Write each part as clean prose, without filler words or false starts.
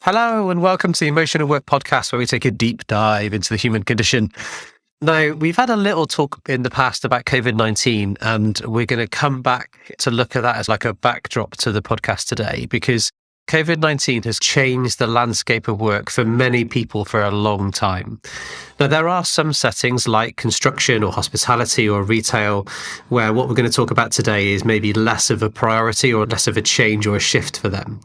Hello and welcome to the Emotional Work Podcast, where we take a deep dive into the human condition. Now, we've had a little talk in the past about COVID-19, and we're going to come back to look at that as like a backdrop to the podcast today, because COVID-19 has changed the landscape of work for many people for a long time. Now, there are some settings like construction or hospitality or retail where what we're going to talk about today is maybe less of a priority or less of a change or a shift for them.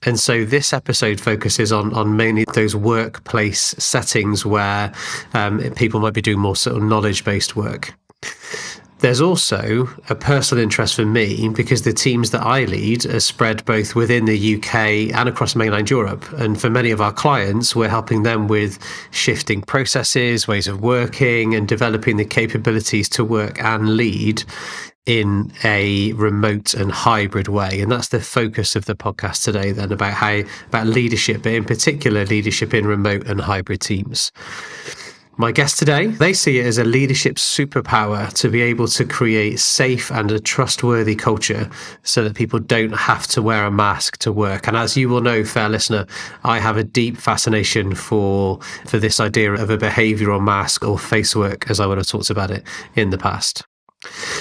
And so this episode focuses on mainly those workplace settings where people might be doing more sort of knowledge-based work. There's also a personal interest for me because the teams that I lead are spread both within the UK and across mainland Europe. And for many of our clients, we're helping them with shifting processes, ways of working, and developing the capabilities to work and lead in a remote and hybrid way. And that's the focus of the podcast today then, about leadership, but in particular leadership in remote and hybrid teams. My guest today, they see it as a leadership superpower to be able to create safe and a trustworthy culture so that people don't have to wear a mask to work. And as you will know, fair listener, I have a deep fascination for this idea of a behavioural mask or face work, as I would have talked about it in the past.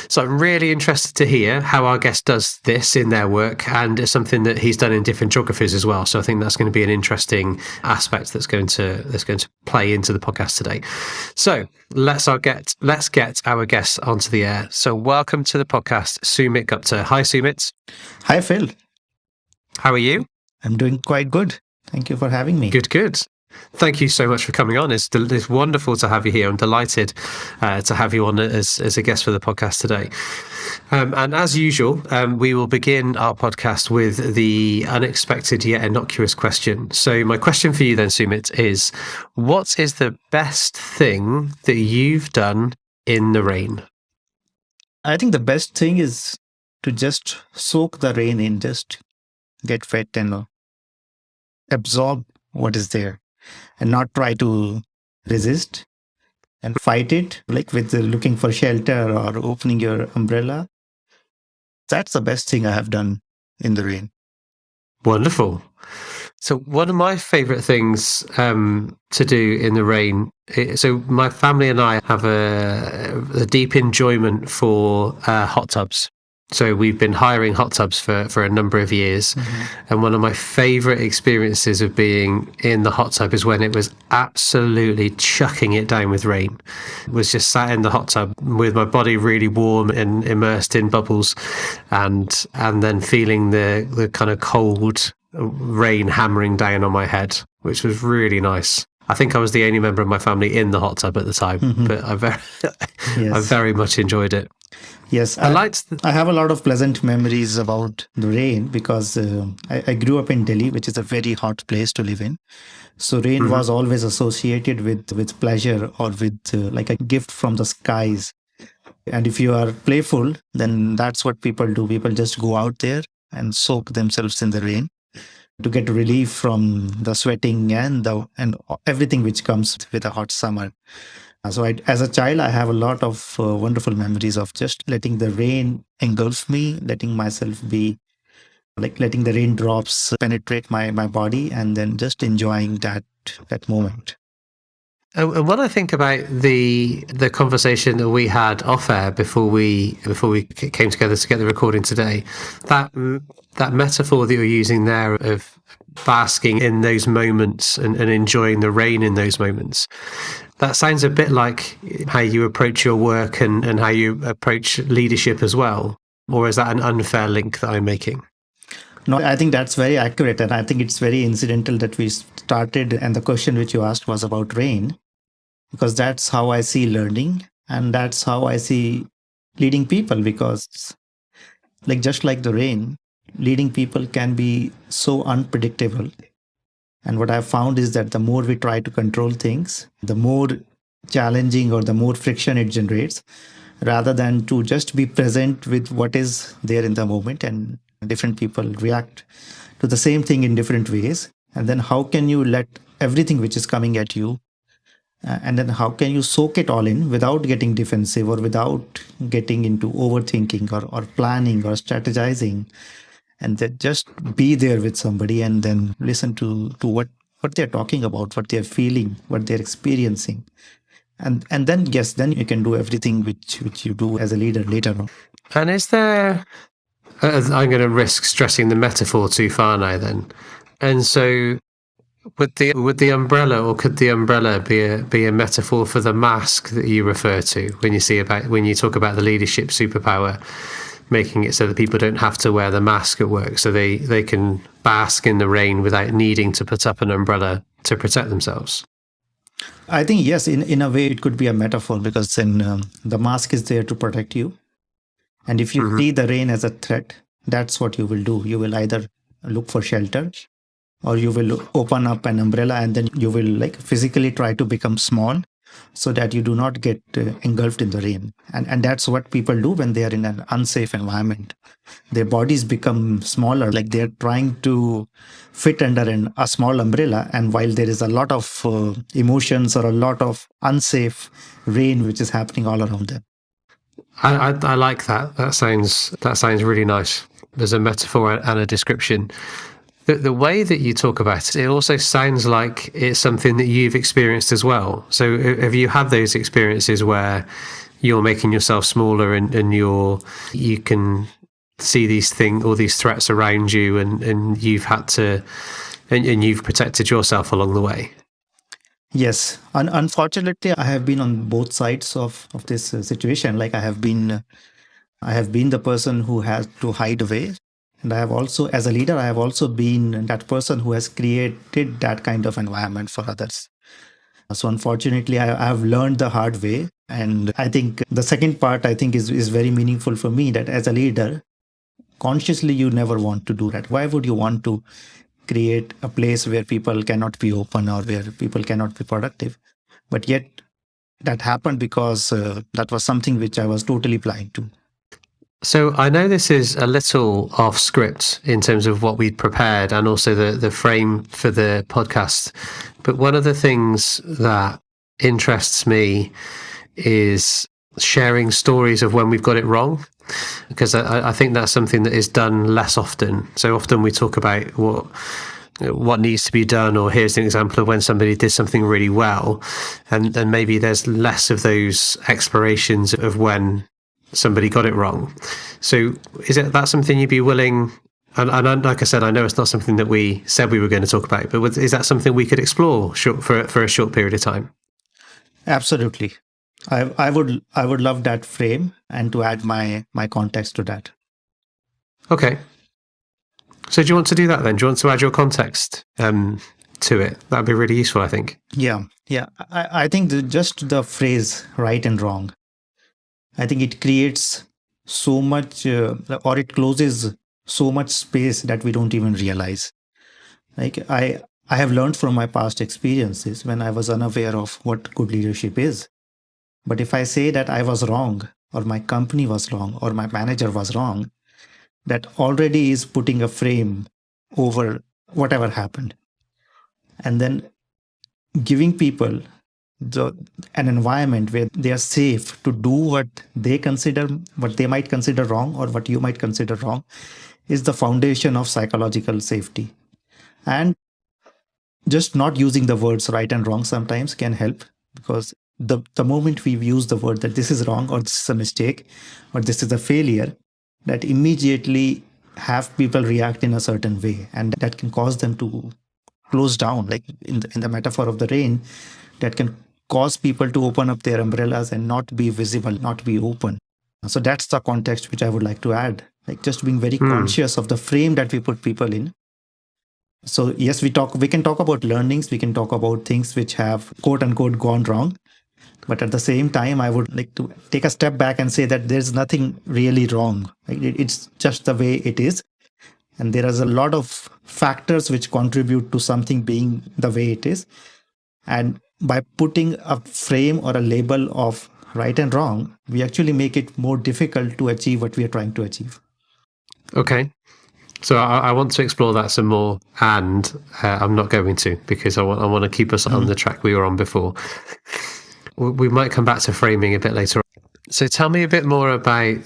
So I'm really interested to hear how our guest does this in their work, and it's something that he's done in different geographies as well. So I think that's going to be an interesting aspect that's going to play into the podcast today. So let's get our guest onto the air. So welcome to the podcast, Sumit Gupta. Hi, Sumit. Hi, Phil. How are you? I'm doing quite good. Thank you for having me. Good. Thank you so much for coming on. It's wonderful to have you here. I'm delighted to have you on as a guest for the podcast today. And as usual, we will begin our podcast with the unexpected yet innocuous question. So my question for you then, Sumit, is what is the best thing that you've done in the rain? I think the best thing is to just soak the rain in, just get wet and absorb what is there, and not try to resist and fight it, like with looking for shelter or opening your umbrella. That's the best thing I have done in the rain. Wonderful. So one of my favorite things to do in the rain, so my family and I have a deep enjoyment for hot tubs. So we've been hiring hot tubs for a number of years. Mm-hmm. And one of my favorite experiences of being in the hot tub is when it was absolutely chucking it down with rain. Was just sat in the hot tub with my body really warm and immersed in bubbles, and then feeling the kind of cold rain hammering down on my head, which was really nice. I think I was the only member of my family in the hot tub at the time, mm-hmm. but I very much enjoyed it. Yes, I have a lot of pleasant memories about the rain because I grew up in Delhi, which is a very hot place to live in. So rain mm-hmm. was always associated with pleasure or with like a gift from the skies. And if you are playful, then that's what people do. People just go out there and soak themselves in the rain to get relief from the sweating and everything which comes with a hot summer. So as a child, I have a lot of wonderful memories of just letting the rain engulf me, letting myself be, like letting the raindrops penetrate my body, and then just enjoying that moment. And when I think about the conversation that we had off air before we came together to get the recording today, that metaphor that you're using there of basking in those moments and enjoying the rain in those moments, that sounds a bit like how you approach your work and how you approach leadership as well. Or is that an unfair link that I'm making? No, I think that's very accurate. And I think it's very incidental that we started, and the question which you asked was about rain, because that's how I see learning and that's how I see leading people. Because just like the rain, leading people can be so unpredictable. And what I've found is that the more we try to control things, the more challenging or the more friction it generates, rather than to just be present with what is there in the moment. And different people react to the same thing in different ways. And then how can you let everything which is coming at you, and then how can you soak it all in without getting defensive or without getting into overthinking or planning or strategizing, and then just be there with somebody and then listen to what they're talking about, what they're feeling, what they're experiencing. And then, yes, then you can do everything which you do as a leader later on. And is there, I'm going to risk stressing the metaphor too far now then. And so would the umbrella, or could the umbrella be a metaphor for the mask that you refer to when you talk about the leadership superpower, making it so that people don't have to wear the mask at work, so they can bask in the rain without needing to put up an umbrella to protect themselves? I think, yes, in a way, it could be a metaphor, because then the mask is there to protect you. And if you see the rain as a threat, that's what you will do. You will either look for shelter, or you will open up an umbrella, and then you will like physically try to become small so that you do not get engulfed in the rain. And that's what people do when they are in an unsafe environment. Their bodies become smaller, like they're trying to fit under a small umbrella. And while there is a lot of emotions or a lot of unsafe rain which is happening all around them. I like that. That sounds really nice. There's a metaphor and a description. The way that you talk about it also sounds like it's something that you've experienced as well. So have you had those experiences where you're making yourself smaller and you can see all these threats around you, and you've had to, and you've protected yourself along the way? Yes. Unfortunately, I have been on both sides of this situation. Like I have been the person who has to hide away. And I have also, as a leader, I have also been that person who has created that kind of environment for others. So unfortunately, I have learned the hard way. And I think the second part, I think, is very meaningful for me, that as a leader, consciously, you never want to do that. Why would you want to create a place where people cannot be open or where people cannot be productive? But yet that happened because that was something which I was totally blind to. So I know this is a little off script in terms of what we'd prepared and also the frame for the podcast. But one of the things that interests me is sharing stories of when we've got it wrong, because I think that's something that is done less often. So often we talk about what needs to be done, or here's an example of when somebody did something really well, and maybe there's less of those explorations of when somebody got it wrong. So that's something you'd be willing, and like I said, I know it's not something that we said we were going to talk about, but is that something we could explore for a short period of time? Absolutely. I would love that frame, and to add my context to that. Okay. So do you want to do that then? Do you want to add your context to it? That'd be really useful, I think. Yeah. I think just the phrase right and wrong, I think it creates so much, or it closes so much space that we don't even realize. Like I have learned from my past experiences when I was unaware of what good leadership is. But if I say that I was wrong, or my company was wrong, or my manager was wrong, that already is putting a frame over whatever happened. And then giving people an environment where they are safe to do what they might consider wrong, or what you might consider wrong, is the foundation of psychological safety. And just not using the words right and wrong sometimes can help, because the moment we use the word that this is wrong, or this is a mistake, or this is a failure, that immediately have people react in a certain way, and that can cause them to close down. Like in the metaphor of the rain, that can cause people to open up their umbrellas and not be visible, not be open. So that's the context which I would like to add, like just being very conscious of the frame that we put people in. So yes, we can talk about learnings, we can talk about things which have quote unquote gone wrong. But at the same time, I would like to take a step back and say that there's nothing really wrong. It's just the way it is. And there is a lot of factors which contribute to something being the way it is. And by putting a frame or a label of right and wrong, we actually make it more difficult to achieve what we are trying to achieve. Okay. So I want to explore that some more, and I'm not going to, because I want to keep us on the track we were on before. We might come back to framing a bit later on. So tell me a bit more about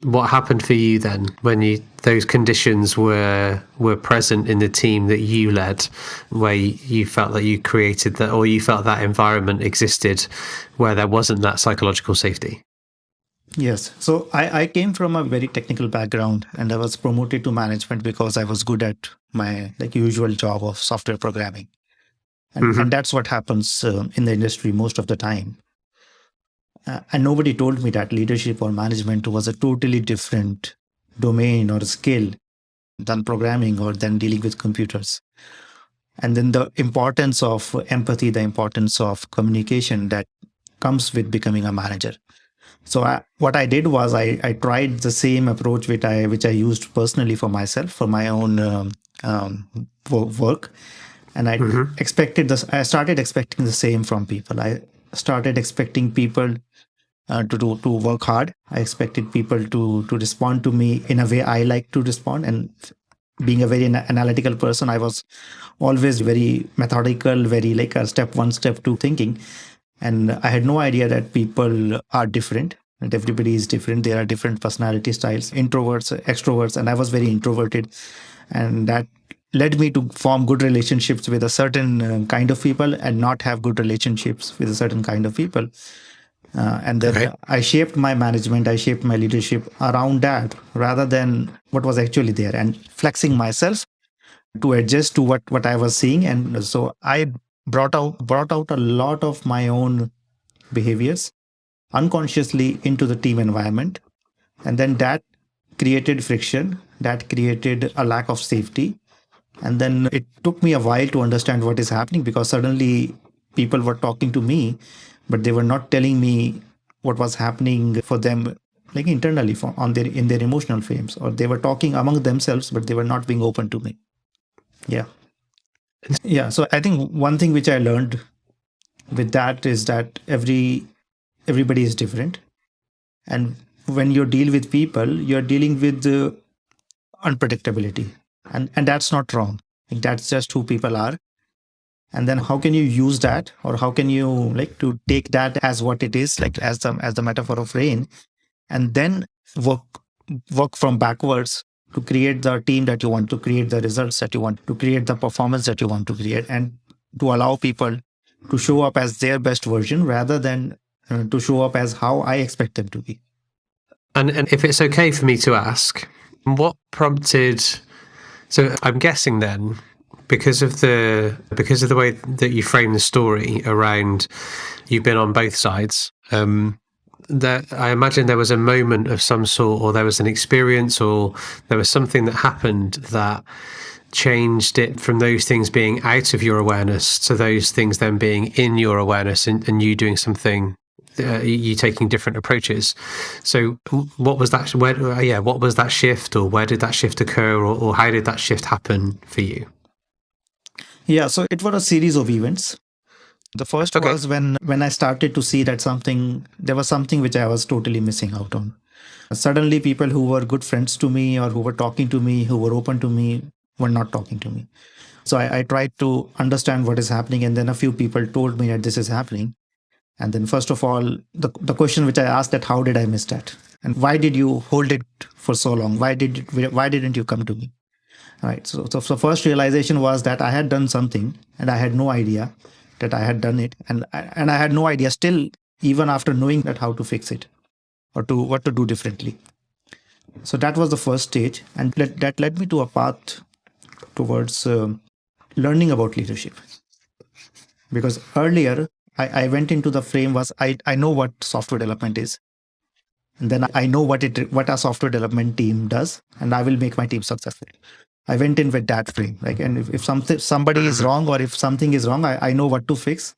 What happened for you then when those conditions were present in the team that you led, where you felt that you created that, or you felt that environment existed where there wasn't that psychological safety? Yes. So I came from a very technical background, and I was promoted to management because I was good at my usual job of software programming. And that's what happens in the industry most of the time. And nobody told me that leadership or management was a totally different domain or skill than programming or than dealing with computers. And then the importance of empathy, the importance of communication that comes with becoming a manager. So what I did was I tried the same approach which I used personally for myself, for my own work. And I started expecting the same from people. I started expecting people to work hard. I expected people to respond to me in a way I like to respond. And being a very analytical person, I was always very methodical, very like a step one, step two thinking. And I had no idea that people are different, that everybody is different. There are different personality styles, introverts, extroverts, and I was very introverted. And that led me to form good relationships with a certain kind of people and not have good relationships with a certain kind of people. And then I shaped my management, I shaped my leadership around that rather than what was actually there, and flexing myself to adjust to what I was seeing. And so I brought out a lot of my own behaviors unconsciously into the team environment. And then that created friction, that created a lack of safety. And then it took me a while to understand what is happening, because suddenly people were talking to me, but they were not telling me what was happening for them, like internally in their emotional frames, or they were talking among themselves, but they were not being open to me. Yeah. Yeah. So I think one thing which I learned with that is that everybody is different. And when you deal with people, you're dealing with the unpredictability. And that's not wrong. Like, that's just who people are. And then how can you use that, or how can you to take that as what it is, like as the metaphor of rain, and then work from backwards to create the team that you want, to create the results that you want, to create the performance that you want to create, and to allow people to show up as their best version rather than to show up as how I expect them to be. And if it's okay for me to ask, what prompted? So I'm guessing then, because of the way that you frame the story around, you've been on both sides. That I imagine there was a moment of some sort, or there was an experience, or there was something that happened that changed it from those things being out of your awareness to those things then being in your awareness, and you doing something. You taking different approaches. So what was that? What was that shift, or where did that shift occur, or how did that shift happen for you? Yeah, so it was a series of events. The first was when I started to see that there was something which I was totally missing out on. Suddenly, people who were good friends to me, or who were talking to me, who were open to me, were not talking to me. So I tried to understand what is happening, and then a few people told me that this is happening. And then first of all, the question which I asked, that how did I miss that? And why did you hold it for so long? Why didn't you come to me? Right. So first realization was that I had done something and I had no idea that I had done it. And I had no idea still, even after knowing that, how to fix it, or what to do differently. So that was the first stage. And that led me to a path towards learning about leadership. Because earlier, I went into the frame was I know what software development is, and then I know what a software development team does, and I will make my team successful. I went in with that frame, like, and if somebody is wrong, or if something is wrong, I know what to fix,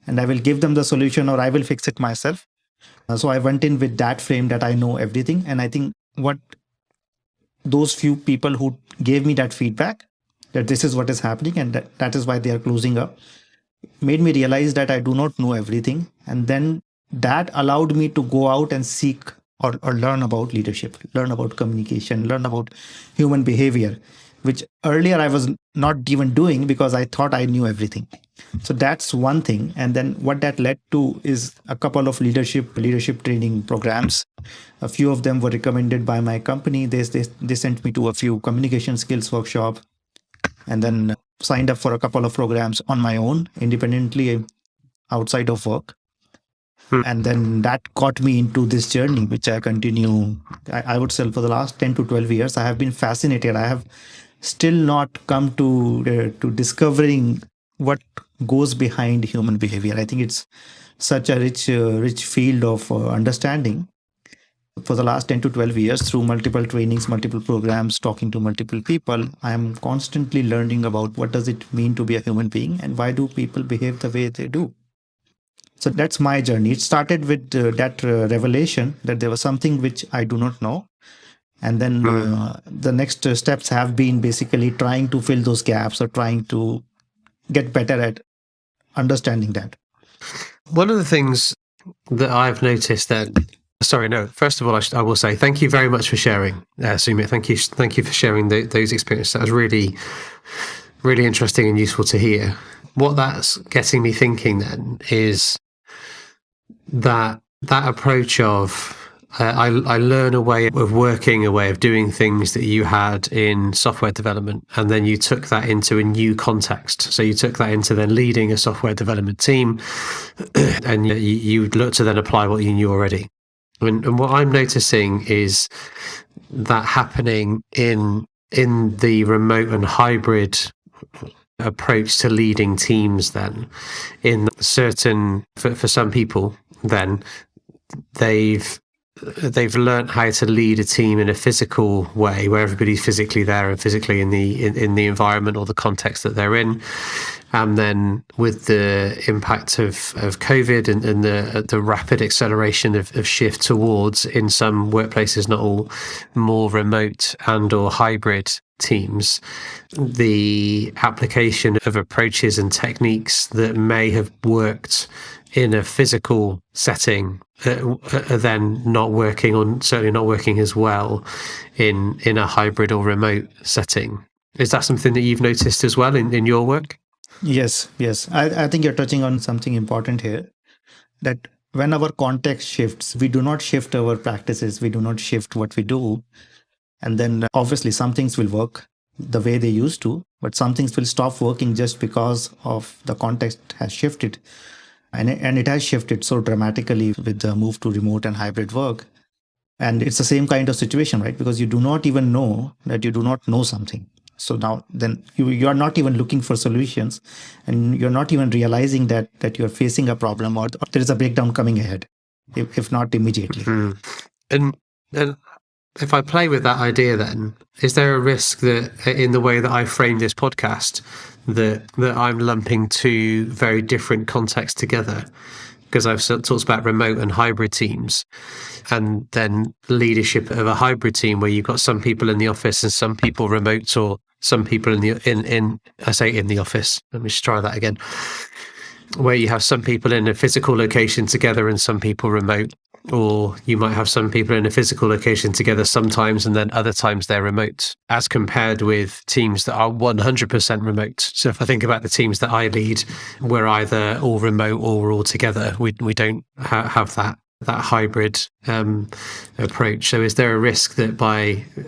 and I will give them the solution, or I will fix it myself. So I went in with that frame, that I know everything. And I think what those few people who gave me that feedback, that this is what is happening, and that is why they are closing up, made me realize that I do not know everything. And then that allowed me to go out and seek or learn about leadership, learn about communication, learn about human behavior. which earlier I was not even doing because I thought I knew everything. So that's one thing. And then what that led to is a couple of leadership training programs. A few of them were recommended by my company. They sent me to a few communication skills workshop, and then signed up for a couple of programs on my own independently outside of work. And then that got me into this journey, which I continue. I would say for the last 10 to 12 years, I have been fascinated. I have still not come to discovering what goes behind human behavior. I think it's such a rich field of understanding. For the last 10 to 12 years, through multiple trainings, multiple programs, talking to multiple people, I am constantly learning about what does it mean to be a human being and why do people behave the way they do. So that's my journey. It started with that revelation that there was something which I do not know. And then the next steps have been basically trying to fill those gaps or trying to get better at understanding that. One of the things that I've noticed then, first of all, I will say thank you very much for sharing, Sumit. Thank you for sharing those experiences. That was really, really interesting and useful to hear. What that's getting me thinking then is that approach of I learn a way of working, a way of doing things that you had in software development, and then you took that into a new context. So you took that into then leading a software development team, and you look to then apply what you knew already. And what I'm noticing is that happening in the remote and hybrid approach to leading teams then in certain for some people then they've learned how to lead a team in a physical way where everybody's physically there and physically in the environment or the context that they're in. And then with the impact of COVID and the rapid acceleration of shift towards, in some workplaces, not all, more remote and or hybrid teams, the application of approaches and techniques that may have worked in a physical setting are then not working, or certainly not working as well in a hybrid or remote setting. Is that something that you've noticed as well in your work? Yes. I think you're touching on something important here, that when our context shifts, we do not shift our practices, we do not shift what we do. And then obviously some things will work the way they used to, but some things will stop working just because of the context has shifted. And it has shifted so dramatically with the move to remote and hybrid work. And it's the same kind of situation, right? Because you do not even know that you do not know something. So now then you are not even looking for solutions, and you're not even realizing that you're facing a problem, or there is a breakdown coming ahead, if not immediately. And if I play with that idea, then is there a risk that in the way that I frame this podcast, that I'm lumping two very different contexts together? Because I've talked about remote and hybrid teams, and then leadership of a hybrid team where you've got some people in the office and some people remote, or some people in the office. Let me just try that again. Where you have some people in a physical location together and some people remote, or you might have some people in a physical location together sometimes and then other times they're remote, as compared with teams that are 100% remote. So if I think about the teams that I lead, we're either all remote or we're all together. We don't have that hybrid approach. So is there a risk that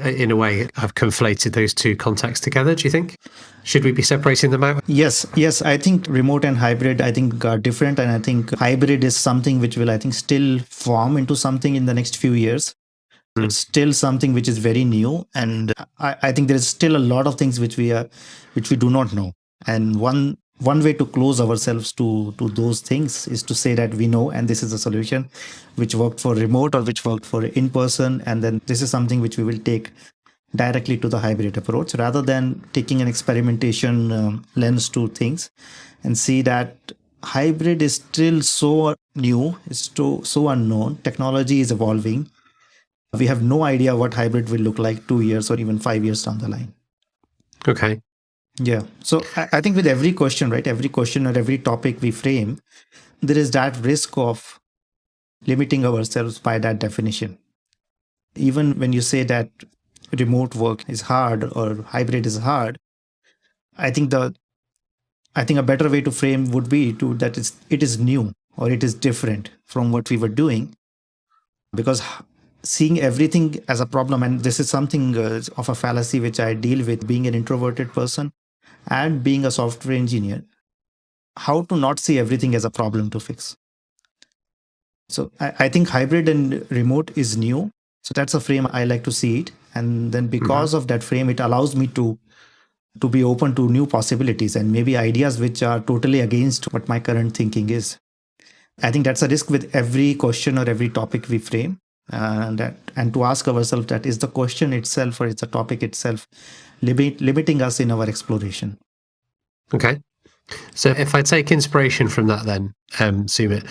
in a way, I've conflated those two contexts together, do you think? Should we be separating them out? Yes. I think remote and hybrid, I think, are different. And I think hybrid is something which will, I think, still form into something in the next few years. It's still something which is very new. And I think there is still a lot of things which we do not know. And one way to close ourselves to those things is to say that we know, and this is a solution which worked for remote or which worked for in-person. And then this is something which we will take directly to the hybrid approach, rather than taking an experimentation lens to things, and see that hybrid is still so new, it's so unknown. Technology is evolving. We have no idea what hybrid will look like 2 years or even 5 years down the line. Okay. Yeah. So I think with every question, right, every question or every topic we frame, there is that risk of limiting ourselves by that definition. Even when you say that remote work is hard or hybrid is hard, I think a better way to frame would be to that it is new or it is different from what we were doing, because seeing everything as a problem, and this is something of a fallacy which I deal with being an introverted person and being a software engineer, how to not see everything as a problem to fix. So I think hybrid and remote is new. So that's a frame I like to see it. And then because of that frame, it allows me to be open to new possibilities and maybe ideas which are totally against what my current thinking is. I think that's a risk with every question or every topic we frame. And to ask ourselves, that is the question itself or is the topic itself limiting us in our exploration? Okay. So if I take inspiration from that then, Sumit,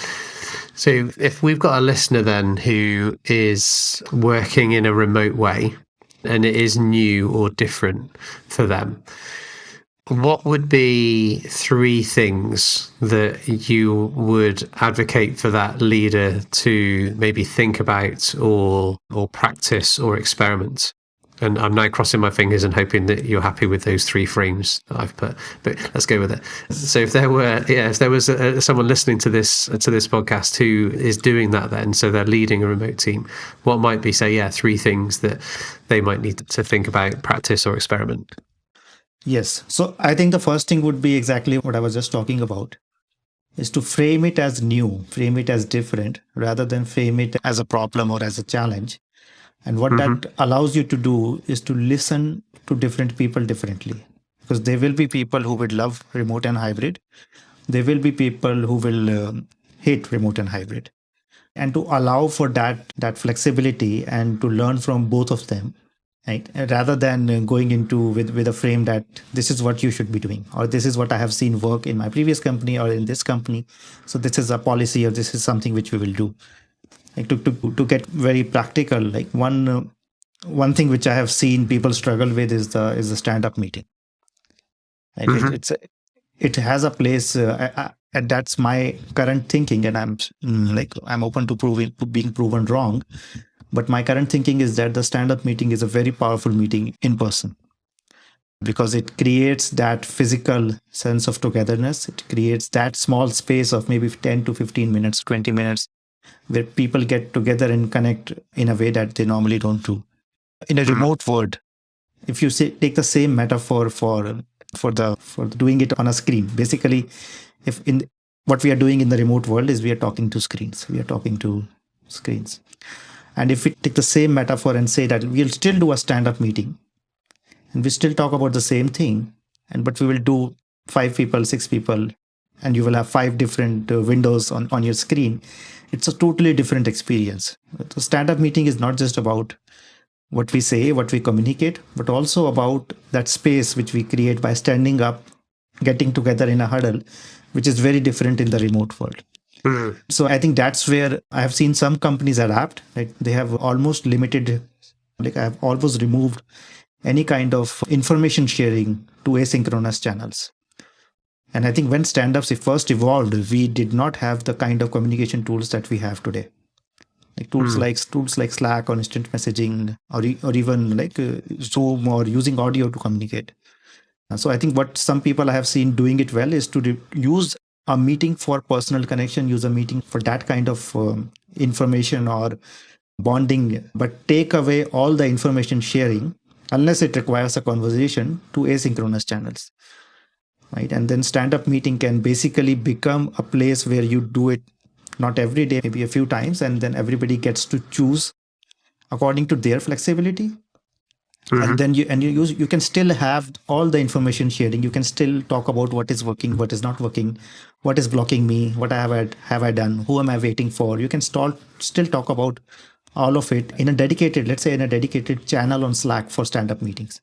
so if we've got a listener then who is working in a remote way and it is new or different for them, what would be 3 things that you would advocate for that leader to maybe think about or practice or experiment? And I'm now crossing my fingers and hoping that you're happy with those 3 frames that I've put. But let's go with it. So if there was someone listening to this podcast who is doing that, then so they're leading a remote team, what might be 3 things that they might need to think about, practice, or experiment? Yes. So I think the first thing would be exactly what I was just talking about, is to frame it as new, frame it as different, rather than frame it as a problem or as a challenge. And what that allows you to do is to listen to different people differently. Because there will be people who would love remote and hybrid. There will be people who will hate remote and hybrid. And to allow for that flexibility and to learn from both of them, right? Rather than going into with a frame that this is what you should be doing, or this is what I have seen work in my previous company or in this company. So this is a policy or this is something which we will do. Like to get very practical, like one thing which I have seen people struggle with is the stand-up meeting. Right? It has a place, and that's my current thinking. And I'm open to being proven wrong. But my current thinking is that the stand-up meeting is a very powerful meeting in person, because it creates that physical sense of togetherness. It creates that small space of maybe 10 to 15 minutes, 20 minutes, where people get together and connect in a way that they normally don't do. In a remote world, if you take the same metaphor for doing it on a screen, basically, if in what we are doing in the remote world is we are talking to screens. And if we take the same metaphor and say that we'll still do a stand-up meeting and we still talk about the same thing, but we will do 5 people, 6 people, and you will have 5 different windows on your screen, it's a totally different experience. The stand-up meeting is not just about what we say, what we communicate, but also about that space which we create by standing up, getting together in a huddle, which is very different in the remote world. So I think that's where I have seen some companies adapt. Like they have almost limited, like I have almost removed any kind of information sharing to asynchronous channels. And I think when stand-ups first evolved, we did not have the kind of communication tools that we have today. Like tools like Slack or instant messaging, or even like Zoom, or using audio to communicate. So I think what some people I have seen doing it well is to use a meeting for personal connection, use a meeting for that kind of information or bonding, but take away all the information sharing unless it requires a conversation to asynchronous channels. Right? And then stand-up meeting can basically become a place where you do it not every day, maybe a few times, and then everybody gets to choose according to their flexibility. And then you can still have all the information sharing. You can still talk about what is working, what is not working, what is blocking me, what have I done, who am I waiting for. You can still talk about all of it in a dedicated channel on Slack for stand-up meetings,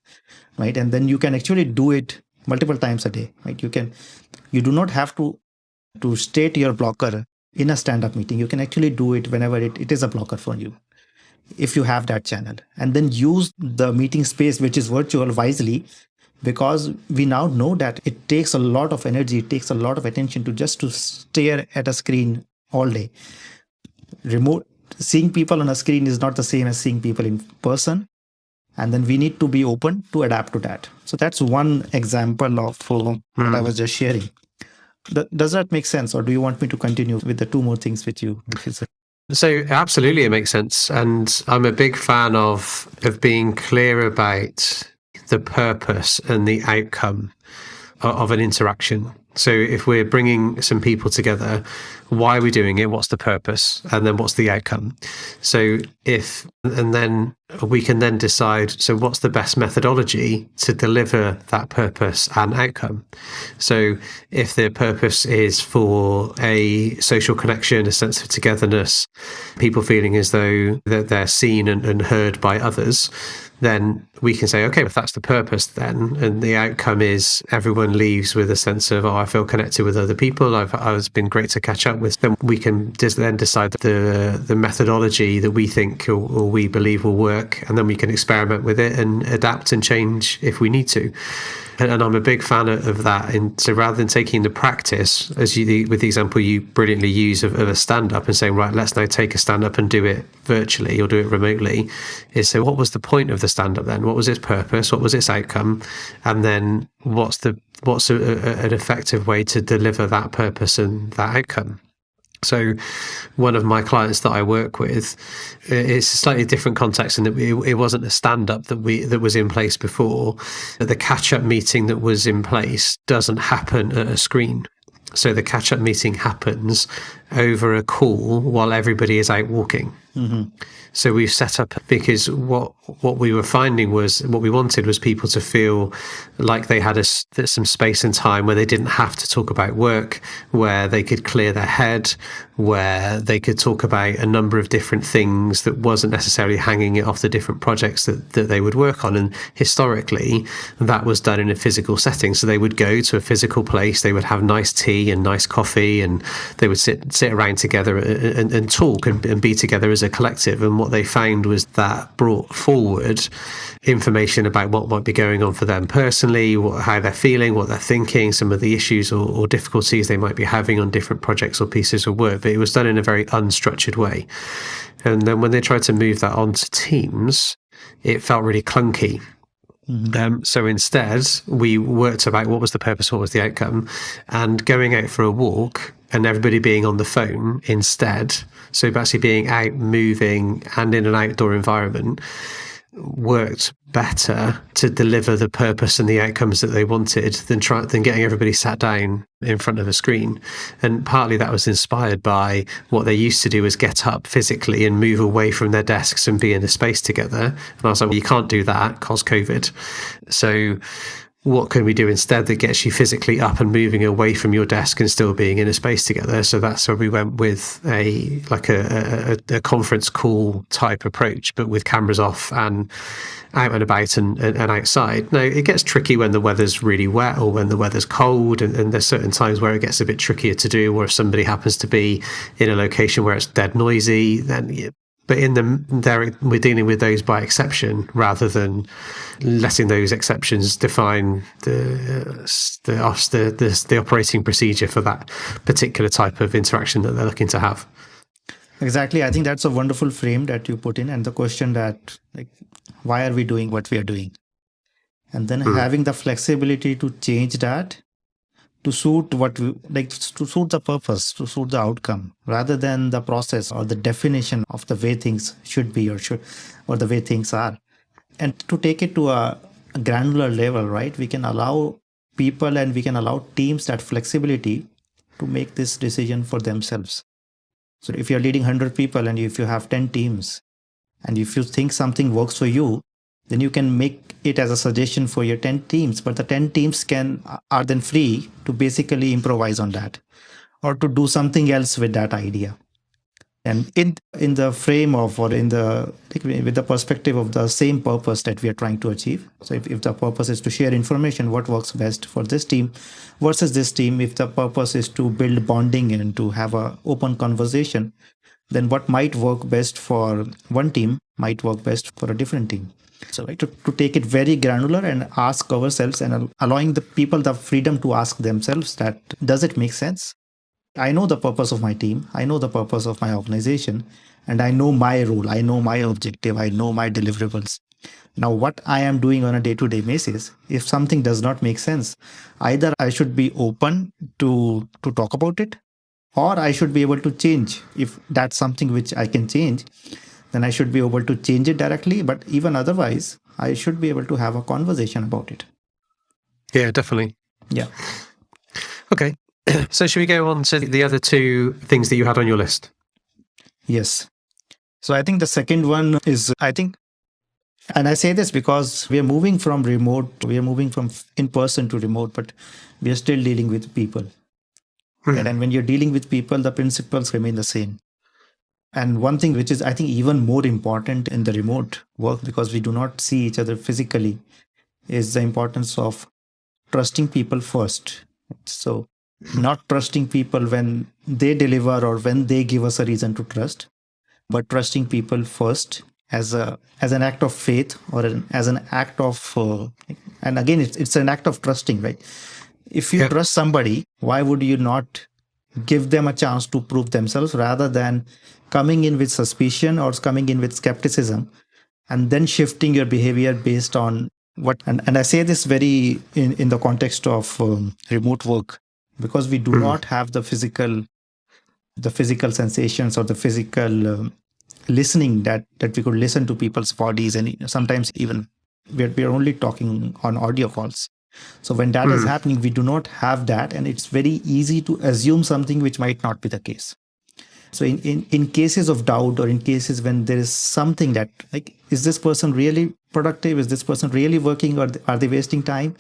right? And then you can actually do it multiple times a day, right? You do not have to state your blocker in a stand-up meeting. You can actually do it whenever it is a blocker for you, if you have that channel, and then use the meeting space, which is virtual, wisely, because we now know that it takes a lot of energy, it takes a lot of attention to stare at a screen all day. Seeing people on a screen is not the same as seeing people in person. And then we need to be open to adapt to that. So that's one example of what I was just sharing. Does that make sense? Or do you want me to continue with the two more things with you? So absolutely, it makes sense. And I'm a big fan of being clear about the purpose and the outcome of an interaction. So if we're bringing some people together, why are we doing it? What's the purpose? And then what's the outcome? And then we can then decide, so what's the best methodology to deliver that purpose and outcome? So if the purpose is for a social connection, a sense of togetherness, people feeling as though that they're seen and heard by others, then we can say, okay, if that's the purpose then, and the outcome is everyone leaves with a sense of, I feel connected with other people, it's been great to catch up with, then we can then decide the methodology that we think or we believe will work, and then we can experiment with it and adapt and change if we need to. And I'm a big fan of that. And so rather than taking the practice, with the example you brilliantly use of a stand-up and saying, right, let's now take a stand-up and do it virtually or do it remotely, is so what was the point of the stand-up then? What was its purpose? What was its outcome? And then what's an effective way to deliver that purpose and that outcome? So one of my clients that I work with, it's a slightly different context in that it wasn't a stand-up that was in place before. The catch-up meeting that was in place doesn't happen at a screen. So the catch-up meeting happens over a call while everybody is out walking. Mm-hmm. So we've set up, because what we were finding was, what we wanted was people to feel like they had some space and time where they didn't have to talk about work, where they could clear their head, where they could talk about a number of different things that wasn't necessarily hanging it off the different projects that they would work on. And historically, that was done in a physical setting. So they would go to a physical place, they would have nice tea and nice coffee, and they would sit around together and talk and be together as a collective. And what they found was that brought forward information about what might be going on for them personally, how they're feeling, what they're thinking, some of the issues or difficulties they might be having on different projects or pieces of work. But it was done in a very unstructured way. And then when they tried to move that onto Teams, it felt really clunky. Mm-hmm. So instead, we worked about what was the purpose, what was the outcome, and going out for a walk and everybody being on the phone instead. So actually being out, moving, and in an outdoor environment worked better to deliver the purpose and the outcomes that they wanted than getting everybody sat down in front of a screen. And partly that was inspired by what they used to do, is get up physically and move away from their desks and be in a space together. And I was like, well, you can't do that because COVID. So what can we do instead that gets you physically up and moving away from your desk and still being in a space together? So that's where we went with a conference call type approach, but with cameras off and out and about and outside. Now, it gets tricky when the weather's really wet or when the weather's cold, and there's certain times where it gets a bit trickier to do, or if somebody happens to be in a location where it's dead noisy, then but we're dealing with those by exception rather than letting those exceptions define the operating procedure for that particular type of interaction that they're looking to have. Exactly. I think that's a wonderful frame that you put in, and the question that, like, why are we doing what we are doing? And then having the flexibility to change that to suit to suit the purpose, to suit the outcome, rather than the process or the definition of the way things should be or the way things are. And to take it to a granular level, right? We can allow people and we can allow teams that flexibility to make this decision for themselves. So if you're leading 100 people and if you have 10 teams, and if you think something works for you, then you can make it as a suggestion for your 10 teams. But the 10 teams are then free to basically improvise on that or to do something else with that idea. And in the frame of, or with the perspective of the same purpose that we are trying to achieve. So if the purpose is to share information, what works best for this team versus this team, if the purpose is to build bonding and to have an open conversation, then what might work best for one team might work best for a different team. So to take it very granular and ask ourselves and allowing the people the freedom to ask themselves that, does it make sense? I know the purpose of my team, I know the purpose of my organization, and I know my role, I know my objective, I know my deliverables. Now, what I am doing on a day to day basis, if something does not make sense, either I should be open to talk about it, or I should be able to change. If that's something which I can change, then I should be able to change it directly. But even otherwise, I should be able to have a conversation about it. Yeah, definitely. Yeah. Okay. So should we go on to the other two things that you had on your list? Yes. So I think the second one is, and I say this because we are moving from in person to remote, but we are still dealing with people. Right? And when you're dealing with people, the principles remain the same. And one thing which is, I think, even more important in the remote work, because we do not see each other physically, is the importance of trusting people first. So, not trusting people when they deliver or when they give us a reason to trust, but trusting people first as an act of faith, or as an act of, and again, it's an act of trusting, right? If you trust somebody, why would you not give them a chance to prove themselves, rather than coming in with suspicion or coming in with skepticism and then shifting your behavior based on what? And I say this very in the context of remote work, because we do not have the physical sensations or the physical listening that we could listen to people's bodies, and sometimes even we're only talking on audio calls. So when that is happening, we do not have that, and it's very easy to assume something which might not be the case. So in cases of doubt, or in cases when there is something that, like, is this person really productive? Is this person really working, or are they wasting time?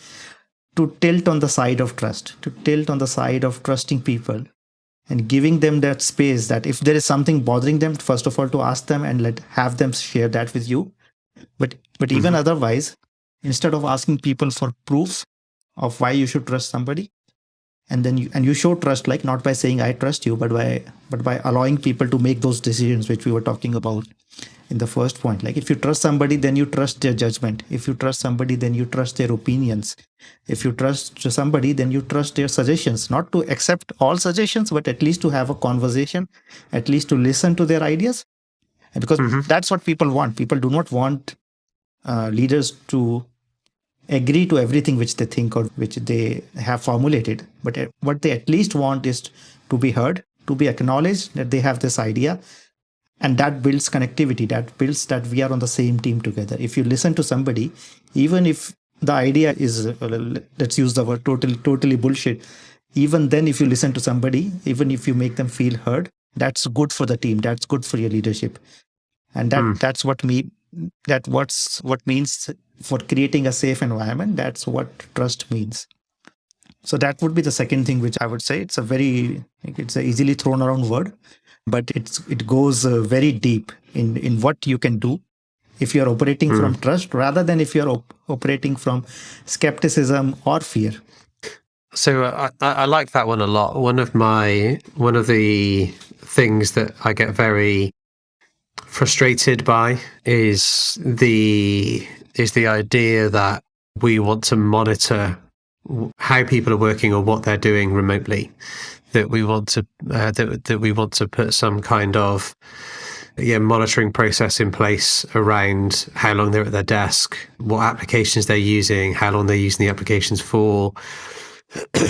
To tilt on the side of trust, to tilt on the side of trusting people, and giving them that space, that if there is something bothering them, first of all, to ask them and have them share that with you. But even otherwise, instead of asking people for proofs of why you should trust somebody, and then you show trust, like, not by saying I trust you, but by allowing people to make those decisions which we were talking about in the first point. Like, if you trust somebody, then you trust their judgment. If you trust somebody, then you trust their opinions. If you trust somebody, then you trust their suggestions. Not to accept all suggestions, but at least to have a conversation, at least to listen to their ideas. And because that's what people want. People do not want leaders to agree to everything which they think or which they have formulated. But what they at least want is to be heard, to be acknowledged that they have this idea. And that builds connectivity, that builds that we are on the same team together. If you listen to somebody, even if the idea is, let's use the word totally bullshit, even then, if you listen to somebody, even if you make them feel heard, that's good for the team, that's good for your leadership. And that's what means for creating a safe environment. That's what trust means. So that would be the second thing which I would say. It's a easily thrown around word, but it goes very deep in what you can do if you're operating from trust, rather than if you're operating from skepticism or fear. So I like that one a lot. One of the things that I get very frustrated by is the idea that we want to monitor how people are working or what they're doing remotely. That we want to that we want to put some kind of monitoring process in place around how long they're at their desk, what applications they're using, how long they're using the applications for.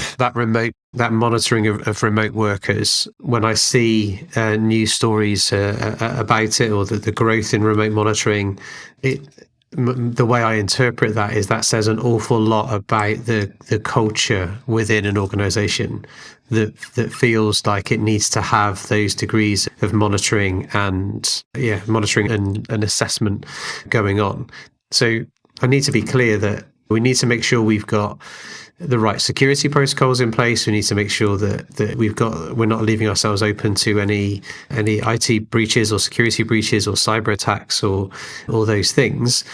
That monitoring of remote workers. When I see news stories about it, or the growth in remote monitoring, the way I interpret that is that says an awful lot about the culture within an organization that feels like it needs to have those degrees of monitoring and assessment going on. So I need to be clear that we need to make sure we've got the right security protocols in place. We need to make sure that we're not leaving ourselves open to any IT breaches or security breaches or cyber attacks or all those things.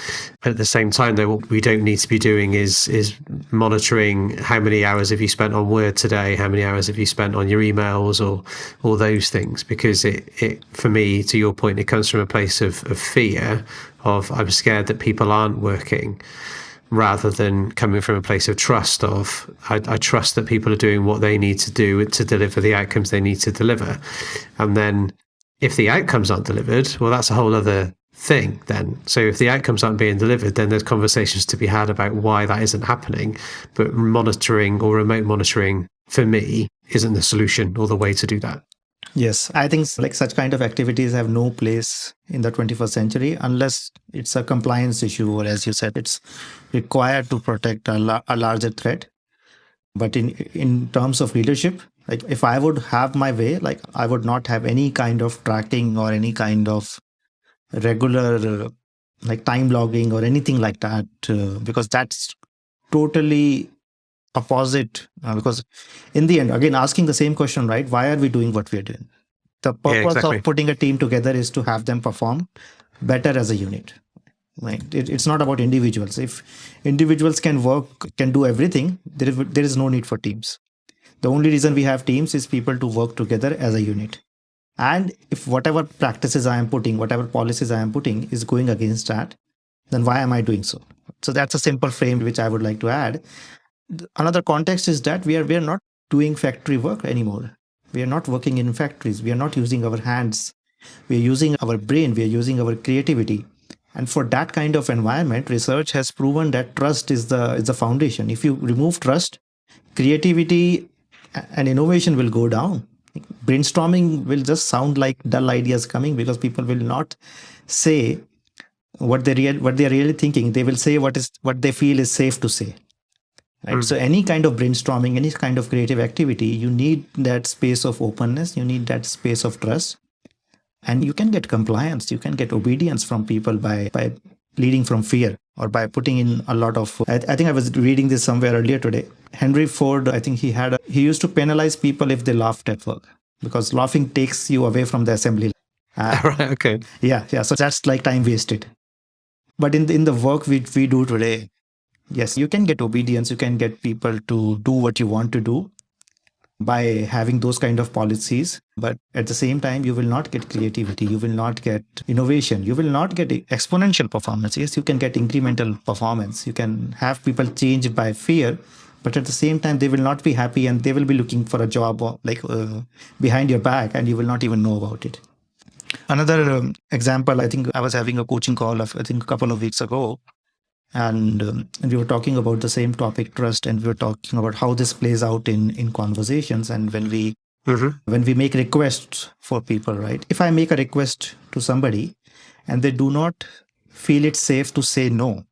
At the same time, though, what we don't need to be doing is monitoring how many hours have you spent on Word today, how many hours have you spent on your emails, or all those things, because it for me, to your point, it comes from a place of fear, of I'm scared that people aren't working. rather than coming from a place of trust of, I trust that people are doing what they need to do to deliver the outcomes they need to deliver. And then if the outcomes aren't delivered, well, that's a whole other thing then. So if the outcomes aren't being delivered, then there's conversations to be had about why that isn't happening. But monitoring or remote monitoring, for me, isn't the solution or the way to do that. Yes, I think like such kind of activities have no place in the 21st century unless it's a compliance issue, or as you said, it's required to protect a larger threat. But in terms of leadership, like if I would have my way, like I would not have any kind of tracking or any kind of regular like time logging or anything like that, because that's totally opposite. Because in the end, again, asking the same question, right? Why are we doing what we're doing? The purpose exactly. of putting a team together is to have them perform better as a unit. Right? It's not about individuals. If individuals can do everything, there is no need for teams. The only reason we have teams is people to work together as a unit. And if whatever practices I am putting, whatever policies I am putting is going against that, then why am I doing so? So that's a simple frame which I would like to add. Another context is that we are not doing factory work anymore. We are not working in factories. We are not using our hands. We are using our brain. We are using our creativity. And for that kind of environment, research has proven that trust is the foundation. If you remove trust, creativity and innovation will go down. Brainstorming will just sound like dull ideas coming because people will not say what they are really thinking. They will say what they feel is safe to say. Right? So any kind of brainstorming, any kind of creative activity, you need that space of openness. You need that space of trust. And you can get compliance, you can get obedience from people by leading from fear or by putting in a lot of, I think I was reading this somewhere earlier today. Henry Ford, I think he used to penalize people if they laughed at work because laughing takes you away from the assembly. Right, okay. Yeah. So that's like time wasted. But in the work we do today, yes, you can get obedience, you can get people to do what you want to do by having those kind of policies. But at the same time, you will not get creativity, you will not get innovation, you will not get exponential performance. Yes, you can get incremental performance. You can have people change by fear, but at the same time, they will not be happy and they will be looking for a job behind your back and you will not even know about it. Another example, I think I was having a coaching call, a couple of weeks ago. And we were talking about the same topic, trust, and we were talking about how this plays out in conversations. And when we make requests for people, right? If I make a request to somebody and they do not feel it safe to say no,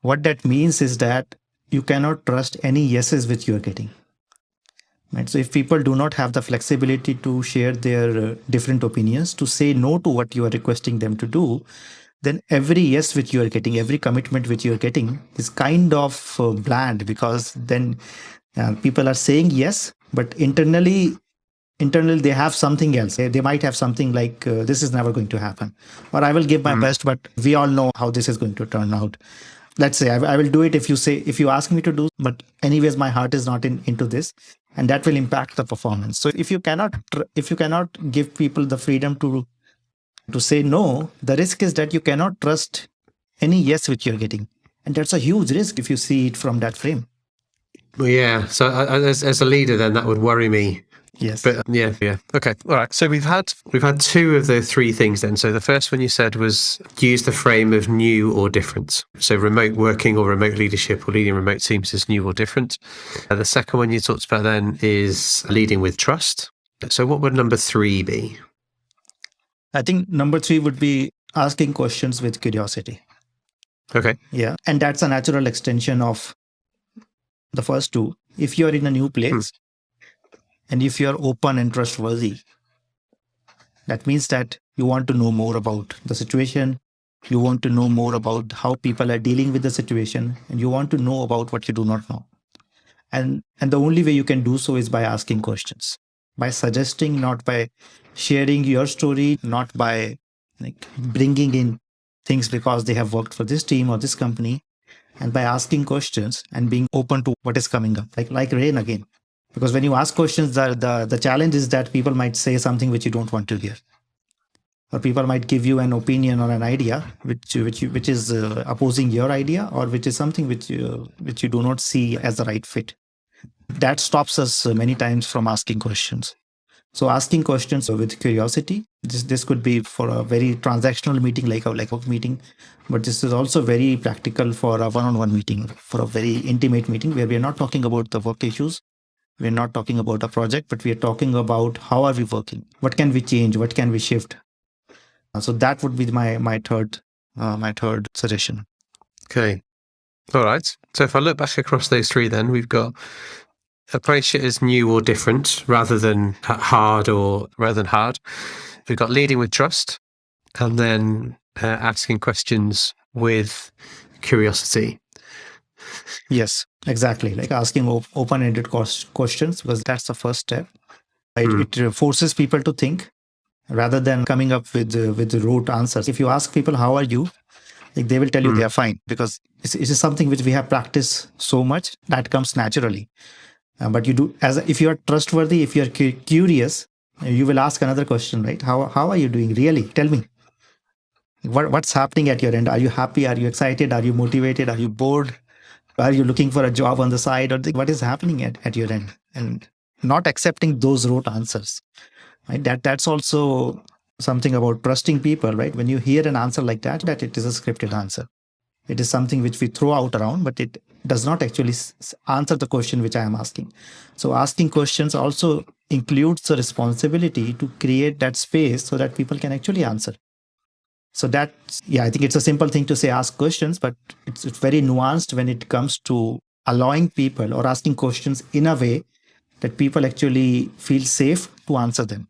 what that means is that you cannot trust any yeses which you are getting. Right? So if people do not have the flexibility to share their different opinions, to say no to what you are requesting them to do, then every yes which you are getting, every commitment which you are getting is kind of bland, because then people are saying yes, but internally they have something else. They might have something like, this is never going to happen, or I will give my best, but we all know how this is going to turn out. Let's say I will do it if you ask me to do, but anyways, my heart is not into this, and that will impact the performance. So if you cannot give people the freedom to say no, the risk is that you cannot trust any yes which you're getting. And that's a huge risk if you see it from that frame. Well, yeah. So as a leader, then that would worry me. Yes. But yeah. Okay. All right. So we've had two of the three things then. So the first one you said was use the frame of new or different. So remote working or remote leadership or leading remote teams is new or different. The second one you talked about then is leading with trust. So what would number 3 be? I think number 3 would be asking questions with curiosity. Okay. Yeah. And that's a natural extension of the first two. If you're in a new place and if you're open and trustworthy, that means that you want to know more about the situation. You want to know more about how people are dealing with the situation, and you want to know about what you do not know. And the only way you can do so is by asking questions, by suggesting, not by sharing your story, not by bringing in things because they have worked for this team or this company, and by asking questions and being open to what is coming up, like rain again. Because when you ask questions, the challenge is that people might say something which you don't want to hear. or people might give you an opinion or an idea which is opposing your idea, or which is something which you do not see as the right fit. That stops us many times from asking questions. So asking questions with curiosity, this could be for a very transactional meeting like a work meeting, but this is also very practical for a one-on-one meeting, for a very intimate meeting where we are not talking about the work issues. We're not talking about a project, but we are talking about how are we working? What can we change? What can we shift? So that would be my third suggestion. Okay. All right. So if I look back across those three, then we've got approach it as new or different rather than hard. We've got leading with trust, and then asking questions with curiosity. Yes, exactly. Like asking open-ended questions, because that's the first step. It forces people to think rather than coming up with rote answers. If you ask people, how are you? Like, they will tell you they are fine, because it is something which we have practiced so much that comes naturally. But you do, if you are trustworthy, if you are curious, you will ask another question, right? How are you doing? Really? Tell me. What's happening at your end? Are you happy? Are you excited? Are you motivated? Are you bored? Are you looking for a job on the side? Or what is happening at your end? And not accepting those rote answers, right? That's also something about trusting people, right? When you hear an answer like that it is a scripted answer. It is something which we throw out around, but it does not actually answer the question which I am asking. So asking questions also includes the responsibility to create that space so that people can actually answer. So I think it's a simple thing to say ask questions, but it's very nuanced when it comes to allowing people or asking questions in a way that people actually feel safe to answer them.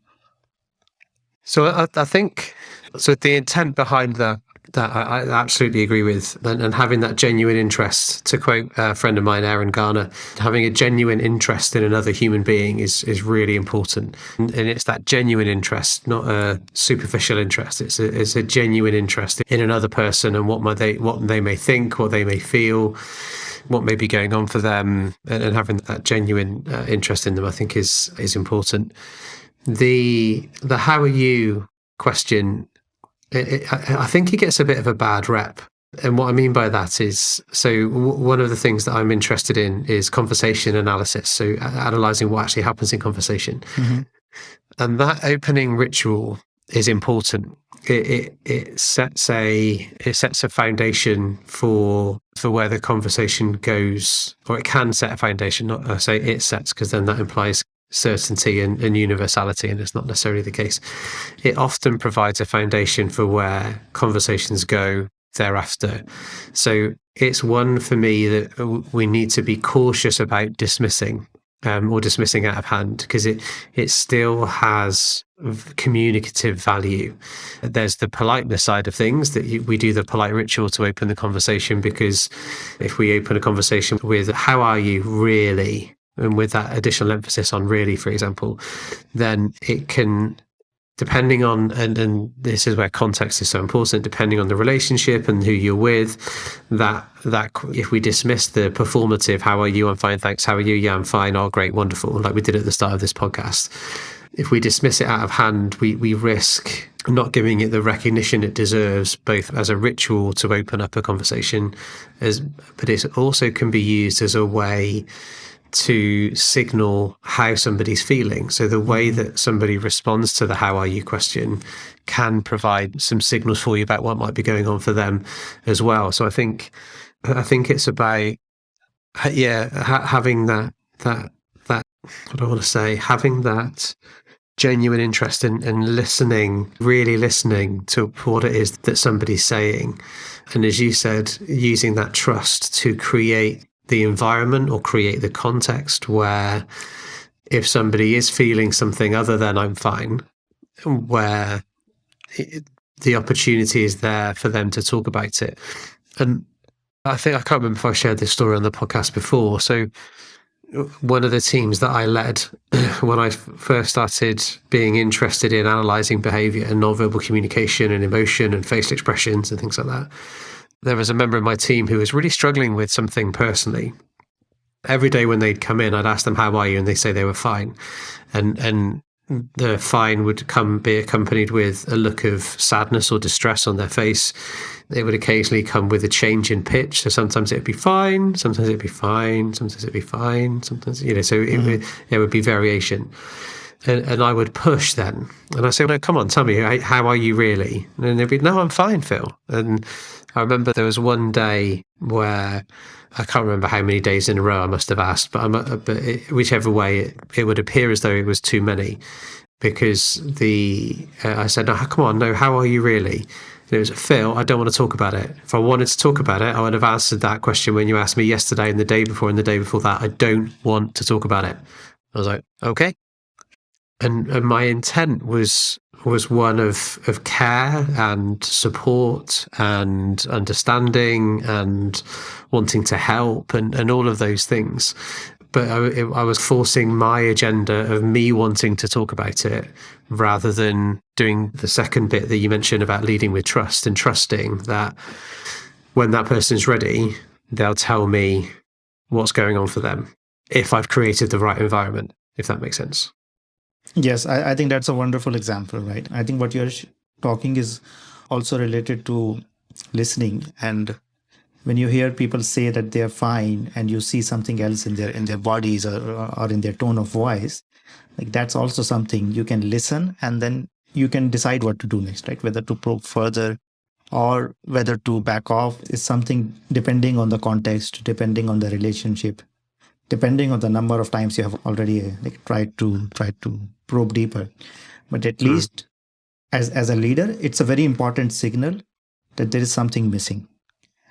So I think the intent behind that I absolutely agree with, and having that genuine interest, to quote a friend of mine, Aaron Garner, having a genuine interest in another human being is really important. And it's that genuine interest, not a superficial interest. It's a genuine interest in another person and what they may think, what they may feel, what may be going on for them, and having that genuine interest in them, I think is important. The how are you question, I think it gets a bit of a bad rep. And what I mean by that is, so one of the things that I'm interested in is conversation analysis. So analyzing what actually happens in conversation. Mm-hmm. And that opening ritual is important. It sets a foundation for where the conversation goes, or it can set a foundation. Not I say it sets, because then that implies certainty and universality, and it's not necessarily the case. It often provides a foundation for where conversations go thereafter. So it's one for me that we need to be cautious about dismissing or dismissing out of hand, because it still has communicative value. There's the politeness side of things, that we do the polite ritual to open the conversation, because if we open a conversation with how are you really, and with that additional emphasis on really, for example, then it can, depending on, and this is where context is so important, depending on the relationship and who you're with, that if we dismiss the performative, how are you? I'm fine, thanks. How are you? Yeah, I'm fine. Oh, great, wonderful. Like we did at the start of this podcast. If we dismiss it out of hand, we risk not giving it the recognition it deserves, both as a ritual to open up a conversation, but it also can be used as a way to signal how somebody's feeling. So the way that somebody responds to the how are you question can provide some signals for you about what might be going on for them as well. So I think it's about having that what do I want to say, having that genuine interest in listening, really listening to what it is that somebody's saying. And as you said, using that trust to create the environment or create the context where, if somebody is feeling something other than I'm fine, where the opportunity is there for them to talk about it. And I can't remember if I shared this story on the podcast before. So one of the teams that I led when I first started being interested in analysing behaviour and nonverbal communication and emotion and facial expressions and things like that, there was a member of my team who was really struggling with something personally. Every day when they'd come in, I'd ask them, how are you? And they say they were fine. And the fine would be accompanied with a look of sadness or distress on their face. It would occasionally come with a change in pitch. So sometimes it'd be fine, sometimes it'd be fine, sometimes it'd be fine, sometimes, so it would be variation. And I would push then. And I say, no, come on, tell me, how are you really? And they'd be, no, I'm fine, Phil. And I remember there was one day where I can't remember how many days in a row I must have asked, but whichever way, it would appear as though it was too many, because I said, no, come on, no, how are you really? And it was, Phil, I don't want to talk about it. If I wanted to talk about it, I would have answered that question when you asked me yesterday and the day before and the day before that. I don't want to talk about it. I was like, okay. And my intent was one of care and support and understanding and wanting to help and all of those things. But I was forcing my agenda of me wanting to talk about it rather than doing the second bit that you mentioned about leading with trust and trusting that when that person's ready, they'll tell me what's going on for them if I've created the right environment, if that makes sense. Yes, I think that's a wonderful example, right? I think what you're talking is also related to listening. And when you hear people say that they're fine and you see something else in their bodies or in their tone of voice, like that's also something you can listen, and then you can decide what to do next, right? Whether to probe further or whether to back off is something depending on the context, depending on the relationship, depending on the number of times you have already tried to probe deeper. But at least as a leader, it's a very important signal that there is something missing.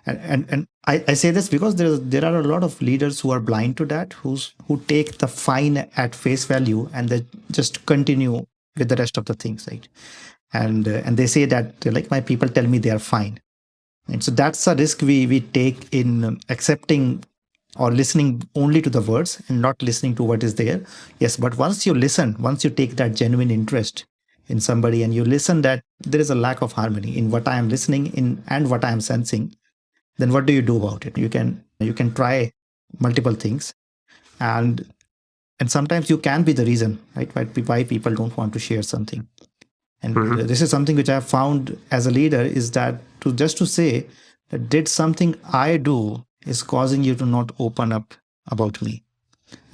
And I say this because there are a lot of leaders who are blind to that, who take the fine at face value and they just continue with the rest of the things, right? And they say that, like, my people tell me they are fine. And so that's a risk we take in accepting or listening only to the words and not listening to what is there. Yes, but once you listen, once you take that genuine interest in somebody and you listen that there is a lack of harmony in what I am listening in and what I am sensing, then what do you do about it? You can try multiple things, and sometimes you can be the reason, right? Why people don't want to share something. And this is something which I have found as a leader, is that to say that did something I do is causing you to not open up about me,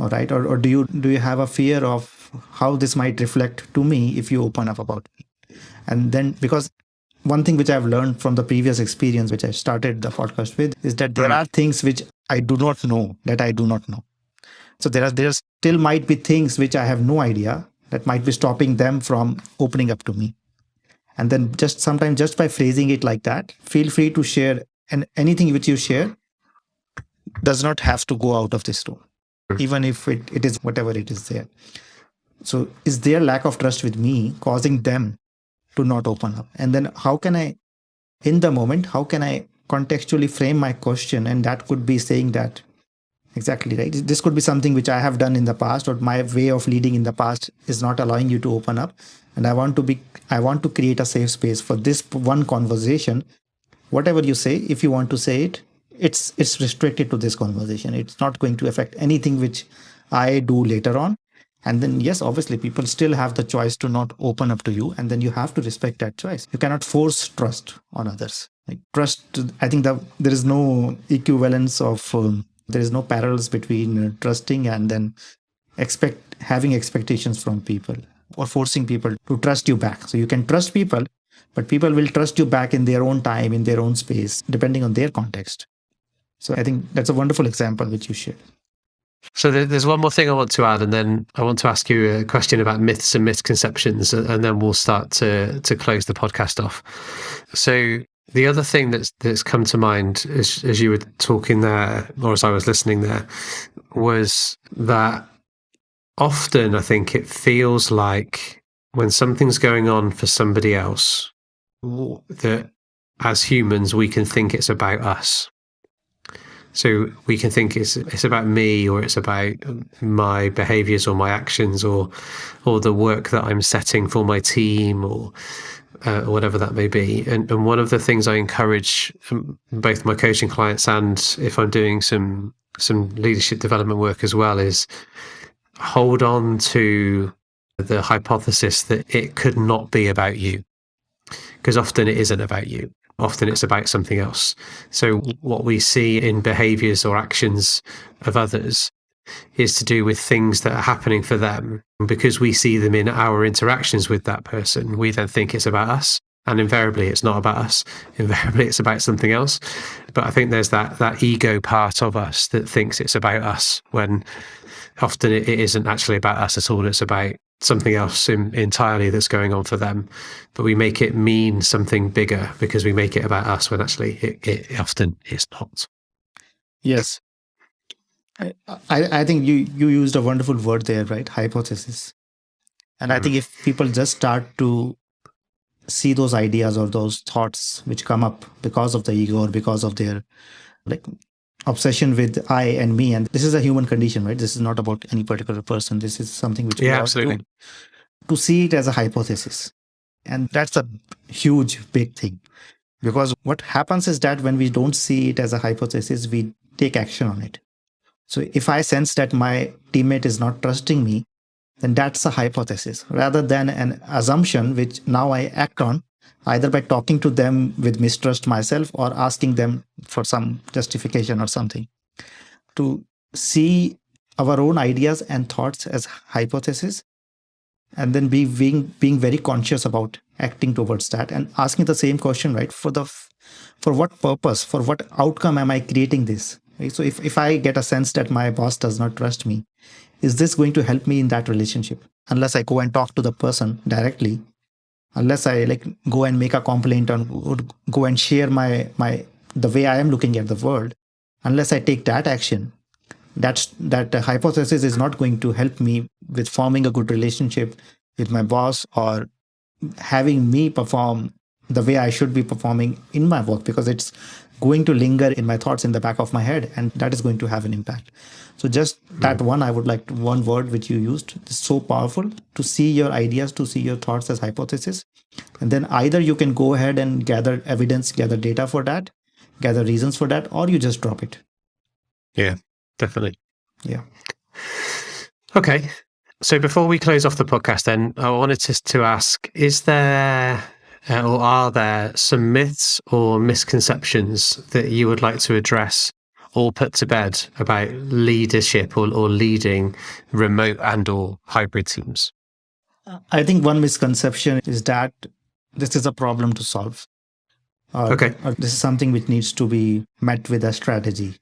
all right? Or do you have a fear of how this might reflect to me if you open up about me? And then, because one thing which I've learned from the previous experience, which I started the podcast with, is that there are things which I do not know that I do not know. So there still might be things which I have no idea that might be stopping them from opening up to me. And then sometimes just by phrasing it like that, feel free to share, and anything which you share does not have to go out of this room, even if it is whatever it is there. So is their lack of trust with me causing them to not open up? And then how can I contextually frame my question? And that could be saying that, exactly, right? This could be something which I have done in the past, or my way of leading in the past is not allowing you to open up. And I want to create a safe space for this one conversation. Whatever you say, if you want to say it, it's restricted to this conversation. It's not going to affect anything which I do later on. And then, yes, obviously people still have the choice to not open up to you. And then you have to respect that choice. You cannot force trust on others. Like trust, I think that there is no equivalence of, there is no parallels between trusting and then having expectations from people or forcing people to trust you back. So you can trust people, but people will trust you back in their own time, in their own space, depending on their context. So I think that's a wonderful example which you shared. So there's one more thing I want to add, and then I want to ask you a question about myths and misconceptions, and then we'll start to close the podcast off. So the other thing that's come to mind as you were talking there, or as I was listening there, was that often I think it feels like when something's going on for somebody else, that as humans we can think it's about us. So we can think it's about me, or it's about my behaviors or my actions, or the work that I'm setting for my team, or whatever that may be. And one of the things I encourage both my coaching clients and if I'm doing some leadership development work as well is hold on to the hypothesis that it could not be about you, because often it isn't about you. Often it's about something else. So what we see in behaviors or actions of others is to do with things that are happening for them. Because we see them in our interactions with that person, we then think it's about us. And invariably, it's not about us. Invariably, it's about something else. But I think there's that ego part of us that thinks it's about us, when often it isn't actually about us at all. It's about something else entirely that's going on for them. But we make it mean something bigger because we make it about us, when actually it often is not. Yes. I think you used a wonderful word there, right? Hypothesis. And I think if people just start to see those ideas or those thoughts which come up because of the ego or because of their obsession with I and me, and this is a human condition, right? This is not about any particular person. This is something which we all absolutely do. To see it as a hypothesis. And that's a huge, big thing. Because what happens is that when we don't see it as a hypothesis, we take action on it. So if I sense that my teammate is not trusting me, then that's a hypothesis rather than an assumption, which now I act on either by talking to them with mistrust myself or asking them for some justification or something. To see our own ideas and thoughts as hypothesis, and then being very conscious about acting towards that and asking the same question, right? For what purpose, for what outcome am I creating this? Right? So if I get a sense that my boss does not trust me, is this going to help me in that relationship? Unless I go and talk to the person directly, unless I go and make a complaint or go and share the way I am looking at the world, unless I take that action, that hypothesis is not going to help me with forming a good relationship with my boss or having me perform the way I should be performing in my work, because it's going to linger in my thoughts in the back of my head, and that is going to have an impact. So just that one word which you used is so powerful, to see your ideas, to see your thoughts as hypothesis. And then either you can go ahead and gather evidence, gather data for that, gather reasons for that, or you just drop it. Yeah, definitely. Yeah. Okay. So before we close off the podcast, then I wanted to ask, is there or are there some myths or misconceptions that you would like to address or put to bed about leadership or leading remote and or hybrid teams? I think one misconception is that this is a problem to solve. Or this is something which needs to be met with a strategy.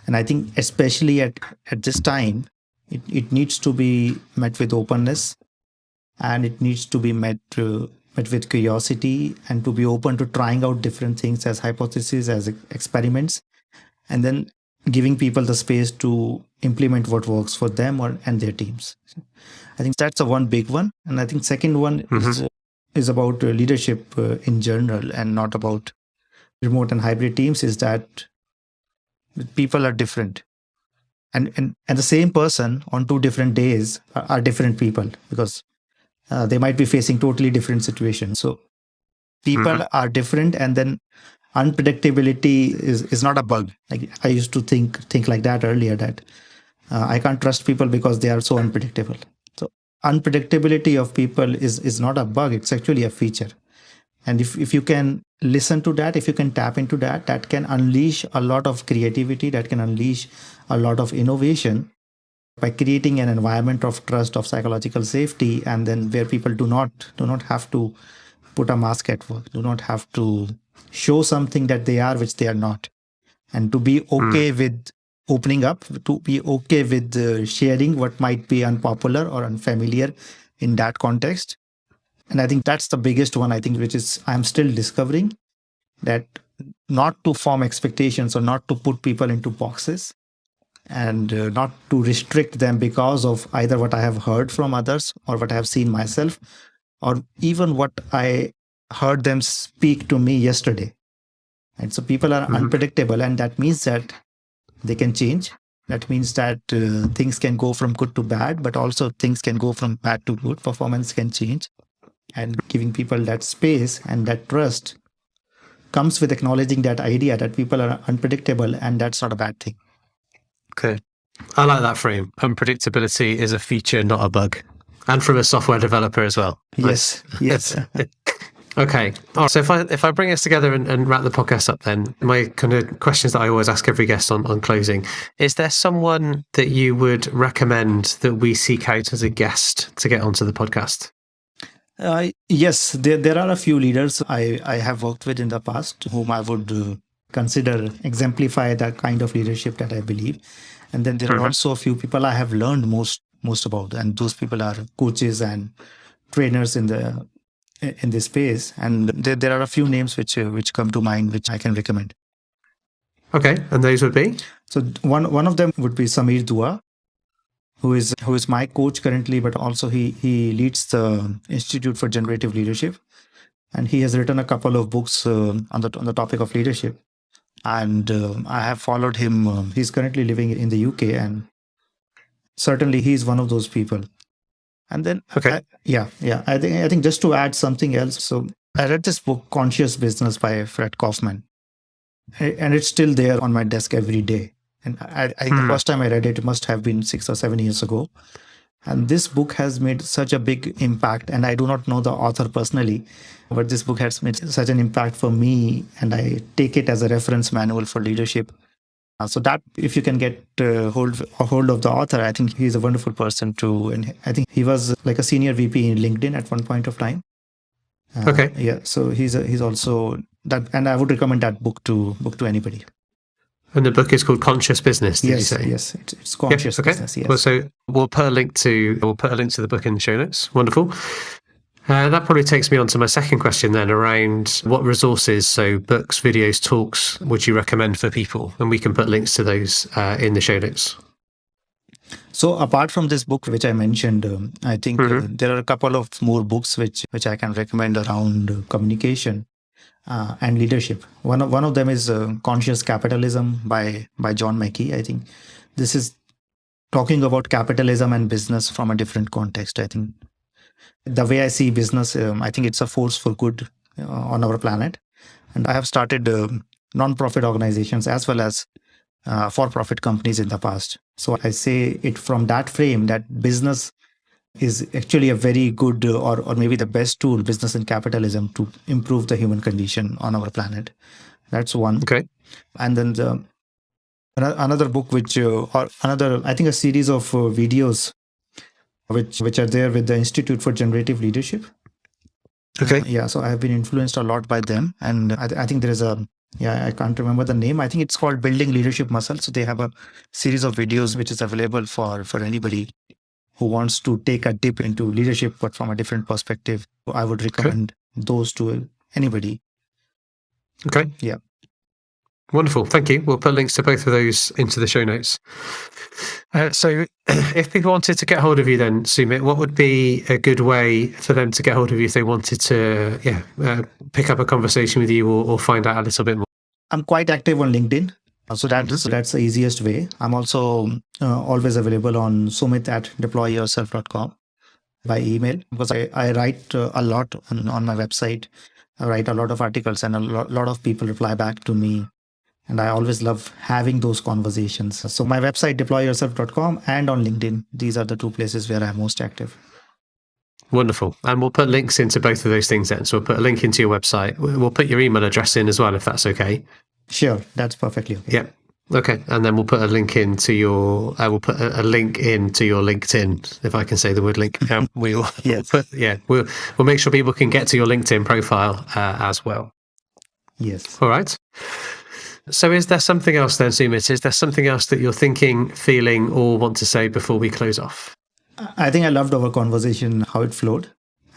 And I think especially at this time, it needs to be met with openness, and it needs to be met with curiosity, and to be open to trying out different things as hypotheses, as experiments, and then giving people the space to implement what works for them and their teams. I think that's one big one. And I think second one is about leadership in general, and not about remote and hybrid teams, is that people are different. And the same person on two different days are different people, because they might be facing totally different situations. So people are different, and then unpredictability is not a bug. Like I used to think like that earlier, that I can't trust people because they are so unpredictable. So unpredictability of people is not a bug, it's actually a feature. And if you can listen to that, if you can tap into that, that can unleash a lot of creativity, that can unleash a lot of innovation by creating an environment of trust, of psychological safety, and then where people do not have to put a mask at work, do not have to show something that they are which they are not, and to be okay with opening up, to be okay with sharing what might be unpopular or unfamiliar in that context. And I think that's the biggest one, I think, which is I'm still discovering, that not to form expectations or not to put people into boxes, and not to restrict them because of either what I have heard from others or what I have seen myself, or even what I heard them speak to me yesterday. And so people are unpredictable, and that means that they can change. That means that things can go from good to bad, but also things can go from bad to good. Performance can change. And giving people that space and that trust comes with acknowledging that idea that people are unpredictable, and that's not a bad thing. Okay. I like that frame. Unpredictability is a feature, not a bug. And from a software developer as well. Yes, Nice. yes. Okay. All right. So if I bring us together and wrap the podcast up, then my kind of questions that I always ask every guest on closing, is there someone that you would recommend that we seek out as a guest to get onto the podcast? Yes, there are a few leaders I have worked with in the past whom I would consider exemplify that kind of leadership that I believe. And then there are also a few people I have learned most about, and those people are coaches and trainers in this space. And there are a few names which come to mind which I can recommend. Okay, and those would be? So one of them would be Samir Dua, who is my coach currently, but also he leads the Institute for Generative Leadership, and he has written a couple of books on the topic of leadership. And I have followed him. He's currently living in the UK, and certainly he's one of those people. And then, Okay. I think just to add something else. So I read this book, Conscious Business by Fred Kaufman, and it's still there on my desk every day. And I think the first time I read it, it must have been 6 or 7 years ago. And this book has made such a big impact. And I do not know the author personally, but this book has made such an impact for me. And I take it as a reference manual for leadership. So that if you can get hold of the author, I think he's a wonderful person too. And I think he was like a senior VP in LinkedIn at one point of time. Okay. Yeah. So he's also that, and I would recommend that book to anybody. And the book is called Conscious Business, did you say? Yes, it's Conscious Business. Yes. Well, so we'll put a link to the book in the show notes. Wonderful. That probably takes me on to my second question then, around what resources, so books, videos, talks, would you recommend for people? And we can put links to those in the show notes. So apart from this book, which I mentioned, I think there are a couple of more books which I can recommend around communication and leadership. One of them is Conscious Capitalism by John Mackey. I think this is talking about capitalism and business from a different context. I think the way I see business, I think it's a force for good on our planet. And I have started non-profit organizations as well as for-profit companies in the past. So I say it from that frame that business is actually a very good or maybe the best tool, business and capitalism, to improve the human condition on our planet. That's one. Okay. And then another book I think a series of videos which are there with the Institute for Generative Leadership. Okay. So I have been influenced a lot by them. And I think there is I can't remember the name. I think it's called Building Leadership Muscle. So they have a series of videos which is available for anybody who wants to take a dip into leadership, but from a different perspective. I would recommend those to anybody. Okay. Yeah. Wonderful. Thank you. We'll put links to both of those into the show notes. So if people wanted to get hold of you then, Sumit, what would be a good way for them to get hold of you if they wanted to pick up a conversation with you or find out a little bit more? I'm quite active on LinkedIn. So that's the easiest way. I'm also always available on sumit@deployyourself.com by email, because I write a lot on my website. I write a lot of articles, and a lot of people reply back to me. And I always love having those conversations. So my website, deployyourself.com, and on LinkedIn. These are the two places where I'm most active. Wonderful. And we'll put links into both of those things then. So we'll put a link into your website. We'll put your email address in as well, if that's okay. Sure. That's perfectly okay. Yeah. Okay. And then we'll put a link into your LinkedIn, if I can say the word link. We'll make sure people can get to your LinkedIn profile as well. Yes. All right. So is there something else then, Sumit? Is there something else that you're thinking, feeling, or want to say before we close off? I think I loved our conversation, how it flowed.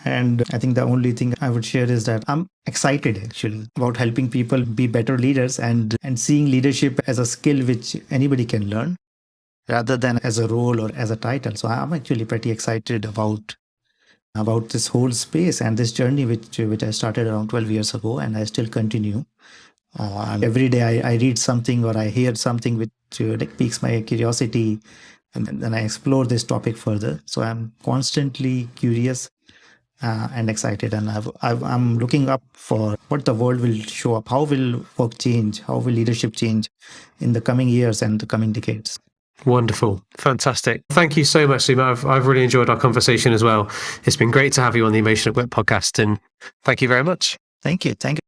And I think the only thing I would share is that I'm excited actually about helping people be better leaders and seeing leadership as a skill which anybody can learn rather than as a role or as a title. So I'm actually pretty excited about this whole space and this journey which I started around 12 years ago, and I still continue. And every day I read something or I hear something which piques my curiosity, and then I explore this topic further. So I'm constantly curious and excited, and I'm looking up for what the world will show up. How will work change? How will leadership change in the coming years and the coming decades? Wonderful. Fantastic. Thank you so much, Sumit. I've really enjoyed our conversation as well. It's been great to have you on the Emotion at Work podcast, and thank you very much. Thank you. Thank you.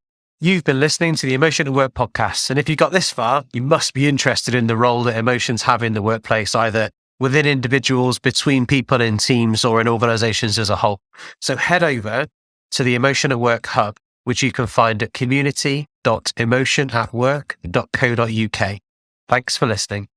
You've been listening to the Emotion at Work podcast, and if you got this far, you must be interested in the role that emotions have in the workplace, either within individuals, between people in teams, or in organizations as a whole. So head over to the Emotion at Work hub, which you can find at community.emotionatwork.co.uk. Thanks for listening.